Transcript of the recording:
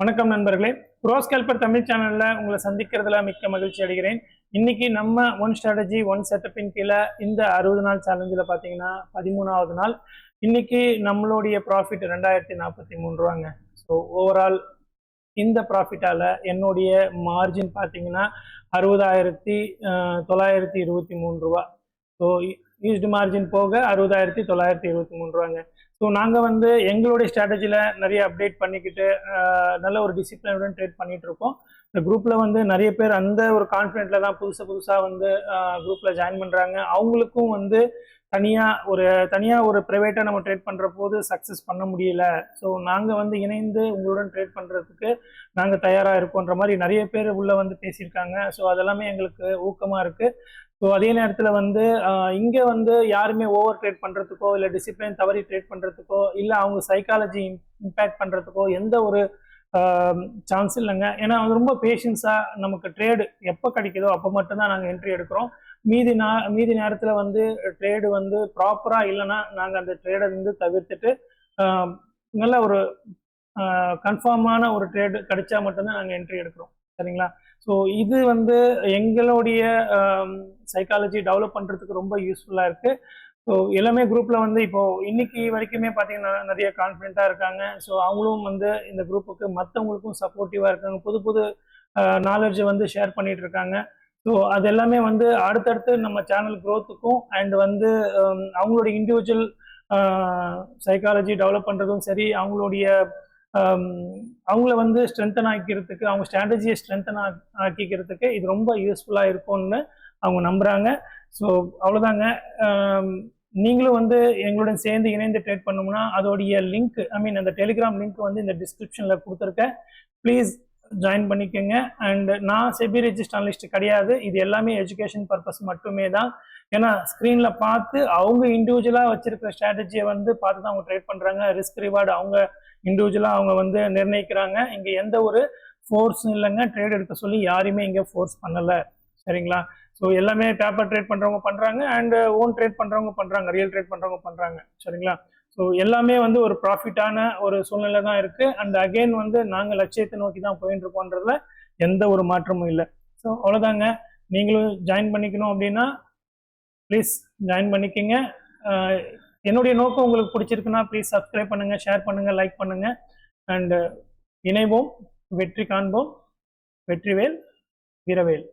வணக்கம் நண்பர்களே. ப்ரோஸ்கேல்பர் தமிழ் சேனல்ல உங்களை சந்திக்கிறதுல மிக்க மகிழ்ச்சி அடைகிறேன். இன்னைக்கு நம்ம ஒன் ஸ்ட்ராட்டஜி ஒன் செட்டப்பின் கீழே இந்த 60 நாள் சேலஞ்சில் பார்த்தீங்கன்னா 13வது நாள். இன்னைக்கு நம்மளுடைய ப்ராஃபிட் 2043 ரூபாங்க. ஸோ ஓவரால் இந்த ப்ராஃபிட்டால என்னுடைய மார்ஜின் பார்த்தீங்கன்னா 60,923 ரூபா. ஸோ யூஸ்டு மார்ஜின் போக 60,923 ரூபாங்க. ஸோ நாங்கள் வந்து எங்களுடைய ஸ்ட்ராட்டஜியில் நிறைய அப்டேட் பண்ணிக்கிட்டு நல்ல ஒரு டிசிப்ளினுடன் ட்ரேட் பண்ணிட்டு இருக்கோம். இந்த குரூப்பில் வந்து நிறைய பேர் அந்த ஒரு கான்ஃபிடென்ட்ல தான் புதுசாக வந்து குரூப்பில் ஜாயின் பண்ணுறாங்க. அவங்களுக்கும் வந்து தனியாக ஒரு ப்ரைவேட்டாக நம்ம ட்ரேட் பண்ணுற போது சக்ஸஸ் பண்ண முடியல. ஸோ நாங்கள் வந்து இணைந்து உங்களுடன் ட்ரேட் பண்ணுறதுக்கு நாங்கள் தயாராக இருக்கோன்ற மாதிரி நிறைய பேர் உள்ளே வந்து பேசியிருக்காங்க. ஸோ அதெல்லாமே எங்களுக்கு ஊக்கமாக இருக்குது. ஸோ அதே நேரத்தில் வந்து இங்கே வந்து யாருமே ஓவர் ட்ரேட் பண்ணுறதுக்கோ இல்லை டிசிப்ளின் தவறி ட்ரேட் பண்ணுறதுக்கோ இல்லை அவங்க சைக்காலஜி இம்பேக்ட் பண்ணுறதுக்கோ எந்த ஒரு சான்ஸ் இல்லைங்க. ஏன்னா அது ரொம்ப பேஷன்ஸாக நமக்கு ட்ரேடு எப்போ கிடைக்குதோ அப்போ மட்டும்தான் நாங்கள் என்ட்ரி எடுக்கிறோம். மீதி நேரத்தில் வந்து ட்ரேடு வந்து ப்ராப்பராக இல்லைன்னா நாங்கள் அந்த ட்ரேடை வந்து தவிர்த்துட்டு நல்ல ஒரு கன்ஃபார்மான ஒரு ட்ரேடு கிடைச்சா மட்டும்தான் நாங்கள் என்ட்ரி எடுக்கிறோம். சரிங்களா? ஸோ இது வந்து எங்களுடைய சைக்காலஜி டெவலப் பண்ணுறதுக்கு ரொம்ப யூஸ்ஃபுல்லாக இருக்குது. ஸோ எல்லாமே குரூப்பில் வந்து இப்போது இன்னைக்கு வரைக்குமே பார்த்தீங்கன்னா நிறைய கான்ஃபிடென்ட்டாக இருக்காங்க. ஸோ அவங்களும் வந்து இந்த குரூப்புக்கு மற்றவங்களுக்கும் சப்போர்ட்டிவாக இருக்காங்க. புது புது நாலேஜை வந்து ஷேர் பண்ணிட்டு இருக்காங்க. ஸோ அது எல்லாமே வந்து அடுத்தடுத்து நம்ம சேனல் க்ரோத்துக்கும் அண்ட் வந்து அவங்களுடைய இண்டிவிஜுவல் சைக்காலஜி டெவலப் பண்ணுறதும் சரி, அவங்கள வந்து ஸ்ட்ரென்தன் ஆக்கிக்கிறதுக்கு, அவங்க ஸ்ட்ராட்டஜியை ஸ்ட்ரென்தன் ஆக்கிக்கிறதுக்கு இது ரொம்ப யூஸ்ஃபுல்லாக இருக்கும்னு அவங்க நம்புகிறாங்க. ஸோ அவ்வளோதாங்க. நீங்களும் வந்து எங்களுடன் சேர்ந்து இணைந்து ட்ரேட் பண்ணோம்னா அதோடைய லிங்க் அந்த டெலிகிராம் லிங்க் வந்து இந்த டிஸ்கிரிப்ஷனில் கொடுத்துருக்கேன். ப்ளீஸ் ஜாயின் பண்ணிக்கோங்க. அண்ட் நான் செபி ரெஜிஸ்டர் அனலிஸ்ட் கிடையாது. இது எல்லாமே எஜுகேஷன் பர்பஸ் மட்டுமே தான். ஏன்னா ஸ்க்ரீனில் பார்த்து அவங்க இண்டிவிஜுவலாக வச்சிருக்கிற ஸ்ட்ராட்டஜியை வந்து பார்த்து தான் அவங்க ட்ரேட் பண்ணுறாங்க. ரிஸ்க் ரிவார்டு அவங்க இண்டிவிஜுவலாக அவங்க வந்து நிர்ணயிக்கிறாங்க. இங்கே எந்த ஒரு ஃபோர்ஸும் இல்லைங்க. ட்ரேட் எடுக்க சொல்லி யாருமே இங்கே ஃபோர்ஸ் பண்ணலை. சரிங்களா? ஸோ எல்லாமே பேப்பர் ட்ரேட் பண்ணுறவங்க பண்ணுறாங்க அண்ட் ஓன் ட்ரேட் பண்ணுறவங்க பண்ணுறாங்க, ரியல் ட்ரேட் பண்ணுறவங்க பண்ணுறாங்க. சரிங்களா? ஸோ எல்லாமே வந்து ஒரு ப்ராஃபிட்டான ஒரு சூழ்நிலை தான் இருக்குது. அண்ட் அகெயின் வந்து நாங்கள் லட்சியத்தை நோக்கி தான் போயிட்டு இருக்கோன்றதுல எந்த ஒரு மாற்றமும் இல்லை. ஸோ அவ்வளோதாங்க. நீங்களும் ஜாயின் பண்ணிக்கணும் அப்படின்னா ப்ளீஸ் ஜாயின் பண்ணிக்கோங்க. என்னுடைய நோக்கம் உங்களுக்கு பிடிச்சிருக்குன்னா ப்ளீஸ் சப்ஸ்கிரைப் பண்ணுங்கள், ஷேர் பண்ணுங்கள், லைக் பண்ணுங்கள். அண்ட் இணைவோம், வெற்றி காண்போம். வெற்றிவேல் வீரவேல்.